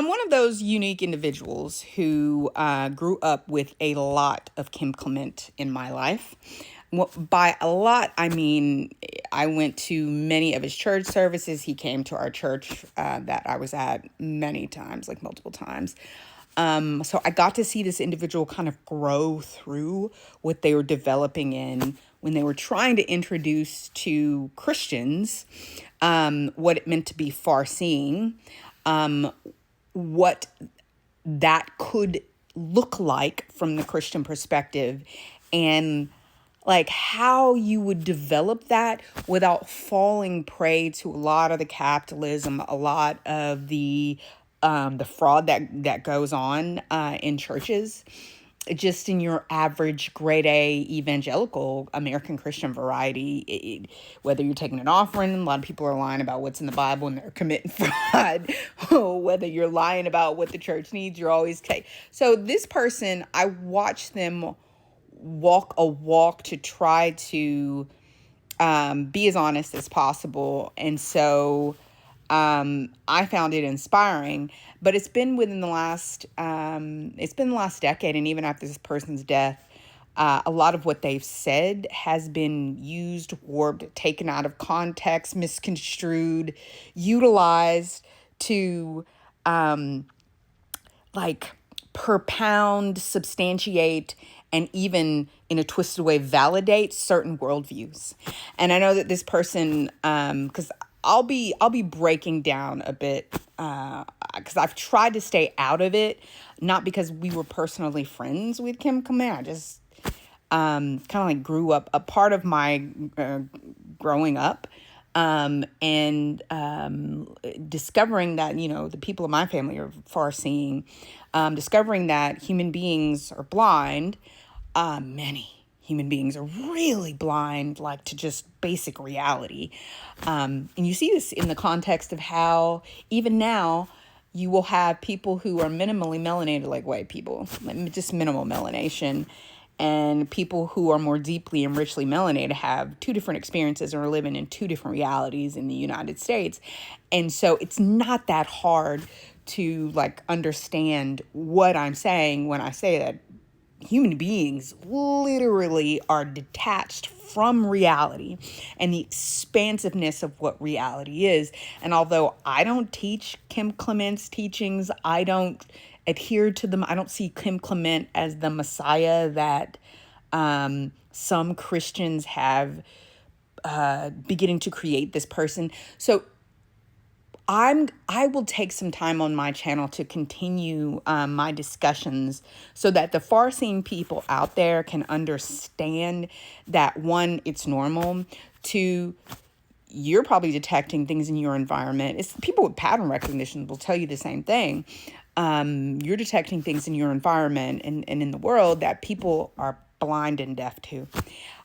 I'm one of those unique individuals who grew up with a lot of Kim Clement in my life. By a lot, I mean I went to many of his church services. He came to our church that I was at many times, like multiple times. So I got to see this individual kind of grow through what they were developing in when they were trying to introduce to Christians what it meant to be far seeing, what that could look like from the Christian perspective, and like how you would develop that without falling prey to a lot of the capitalism, a lot of the fraud that goes on in churches, just in your average grade A evangelical American Christian variety. Whether you're taking an offering, a lot of people are lying about what's in the Bible and they're committing fraud. Whether you're lying about what the church needs, you're always take. So this person, I watched them walk a walk to try to be as honest as possible. And so I found it inspiring, but it's been the last decade. And even after this person's death, a lot of what they've said has been used, warped, taken out of context, misconstrued, utilized to, like propound, substantiate, and even in a twisted way validate certain worldviews. And I know that this person, because I'll be breaking down a bit, because I've tried to stay out of it, not because we were personally friends with Kim Clement. I just kind of like grew up, a part of my growing up, and discovering that, the people in my family are far seeing, discovering that human beings are blind. Many human beings are really blind, like to just basic reality. And you see this in the context of how even now you will have people who are minimally melanated, like white people, like just minimal melanation, and people who are more deeply and richly melanated have two different experiences or are living in two different realities in the United States. And so it's not that hard to like understand what I'm saying when I say that human beings literally are detached from reality and the expansiveness of what reality is. And although I don't teach Kim Clement's teachings, I don't adhere to them, I don't see Kim Clement as the Messiah that some Christians have beginning to create this person. So I will take some time on my channel to continue my discussions so that the far-seeing people out there can understand that, one, it's normal. Two, you're probably detecting things in your environment. It's people with pattern recognition will tell you the same thing. You're detecting things in your environment and in the world that people are blind and deaf to.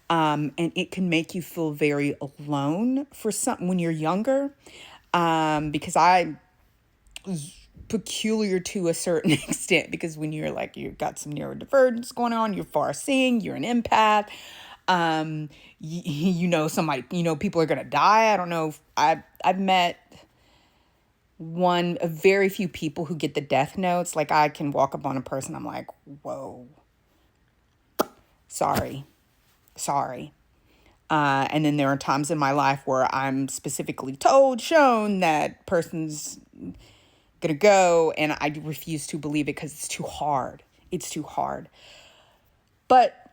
And it can make you feel very alone for some when you're younger. Because I was peculiar to a certain extent, because when you're like, you've got some neurodivergence going on, you're far seeing, you're an empath, somebody, people are going to die. I don't know if I've met a very few people who get the death notes. Like I can walk up on a person, I'm like, whoa, sorry. And then there are times in my life where I'm specifically shown that person's gonna go, and I refuse to believe it because it's too hard. It's too hard. But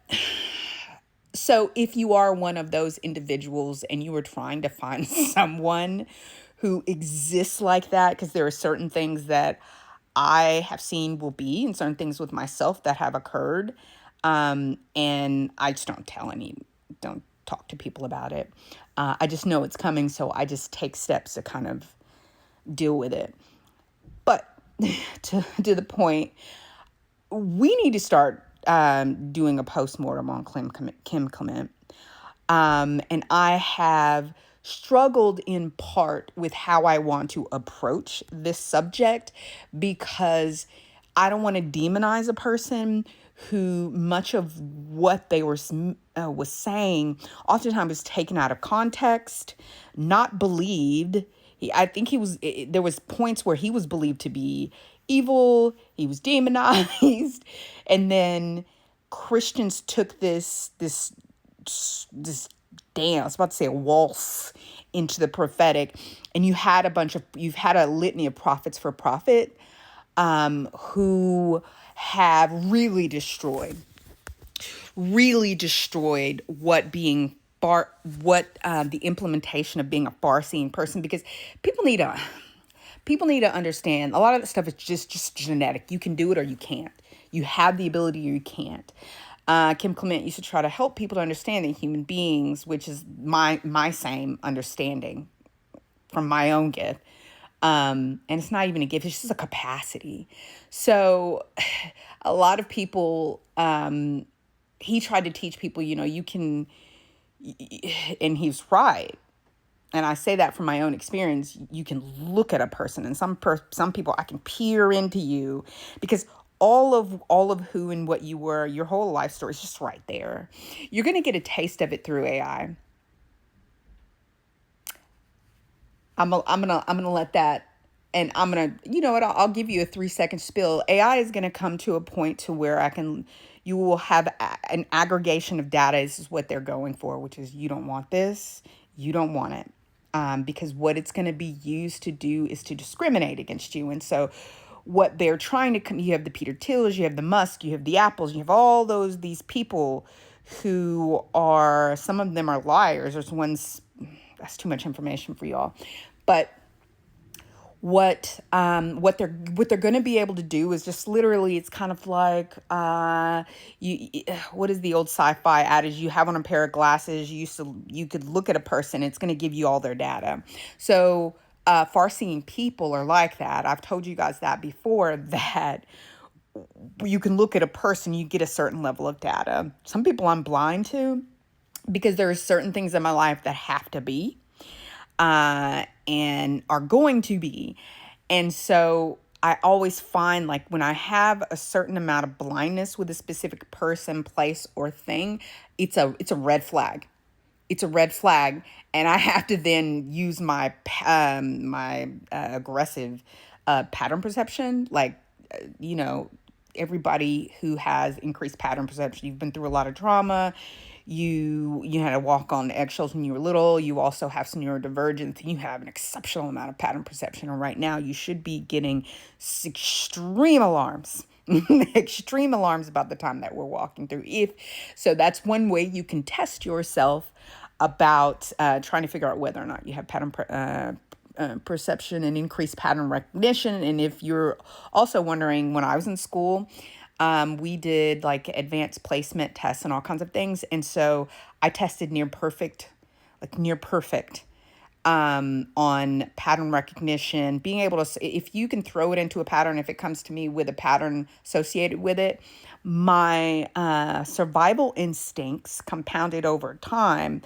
so if you are one of those individuals and you are trying to find someone who exists like that, because there are certain things that I have seen will be, and certain things with myself that have occurred, and I just don't talk to people about it. I just know it's coming, so I just take steps to kind of deal with it. But to the point, we need to start doing a postmortem on Kim Clement. And I have struggled in part with how I want to approach this subject, because I don't want to demonize a person who much of what they was saying oftentimes is taken out of context, not believed, I think there was points where he was believed to be evil, he was demonized, and then Christians took this dance, I was about to say a waltz into the prophetic, and you've had a litany of prophets for profit, who have really destroyed what being the implementation of being a far seeing person, because people need to people need to understand a lot of the stuff is just genetic. You can do it or you can't. You have the ability or you can't. Kim Clement used to try to help people to understand that human beings, which is my same understanding from my own gift. And it's not even a gift, it's just a capacity. So a lot of people, he tried to teach people, you can, and he's right. And I say that from my own experience. You can look at a person, and some people, I can peer into you, because all of who and what you were, your whole life story is just right there. You're going to get a taste of it through AI. I'm gonna let that, and I'm gonna, you know what? I'll give you a 3 second spill. AI is gonna come to a point to where you will have an aggregation of data. This is what they're going for, which is you don't want this, you don't want it, because what it's gonna be used to do is to discriminate against you. And so, what they're trying to come, you have the Peter Tills, you have the Musk, you have the Apples, you have all these people who are, some of them are liars. There's ones, that's too much information for y'all. But what they're going to be able to do is just literally, it's kind of like, what is the old sci-fi adage? You have on a pair of glasses, you could look at a person, it's going to give you all their data. So far-seeing people are like that. I've told you guys that before, that you can look at a person, you get a certain level of data. Some people I'm blind to, because there are certain things in my life that have to be, and are going to be. And so I always find, like, when I have a certain amount of blindness with a specific person, place, or thing, it's a red flag. It's a red flag, and I have to then use my aggressive pattern perception. Like, you know, everybody who has increased pattern perception, you've been through a lot of trauma. You had to walk on eggshells when you were little. You also have some neurodivergence. You have an exceptional amount of pattern perception, and right now you should be getting extreme alarms. Extreme alarms about the time that we're walking through. If so, that's one way you can test yourself about trying to figure out whether or not you have pattern perception and increased pattern recognition. And if you're also wondering, when I was in school, we did like advanced placement tests and all kinds of things. And so I tested near perfect on pattern recognition, being able to, if you can throw it into a pattern, if it comes to me with a pattern associated with it, my survival instincts compounded over time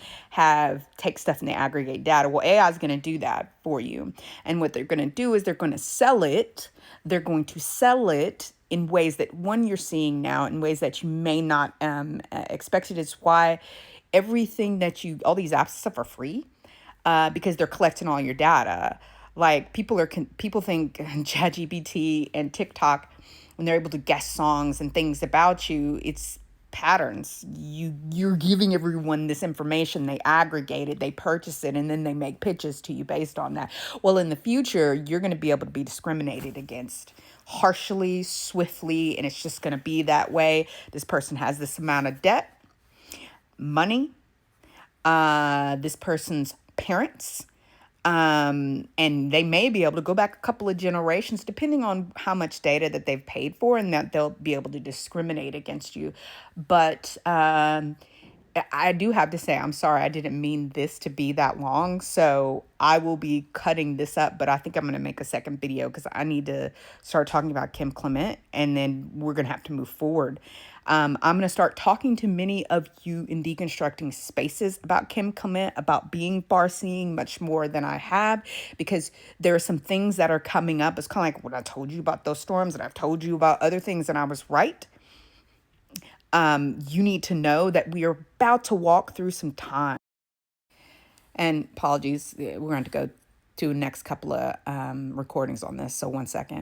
take stuff and they aggregate data. Well, AI is going to do that for you. And what they're going to do is they're going to sell it. They're going to sell it in ways that, one, you're seeing now, in ways that you may not expect it. It's why everything all these apps and stuff are free, because they're collecting all your data. Like, people think ChatGPT and TikTok, when they're able to guess songs and things about you, it's patterns. You're giving everyone this information, they aggregate it, they purchase it, and then they make pitches to you based on that. Well, in the future, you're going to be able to be discriminated against harshly, swiftly, and it's just going to be that way. This person has this amount of debt, money, this person's parents, and they may be able to go back a couple of generations depending on how much data that they've paid for, and that they'll be able to discriminate against you. But I do have to say, I'm sorry, I didn't mean this to be that long, so I will be cutting this up, but I think I'm going to make a second video because I need to start talking about Kim Clement, and then we're going to have to move forward. I'm going to start talking to many of you in deconstructing spaces about Kim Clement, about being far-seeing much more than I have, because there are some things that are coming up. It's kind of like what I told you about those storms, and I've told you about other things, and I was right. You need to know that we are about to walk through some time. And apologies, we're going to go to next couple of recordings on this. So one second.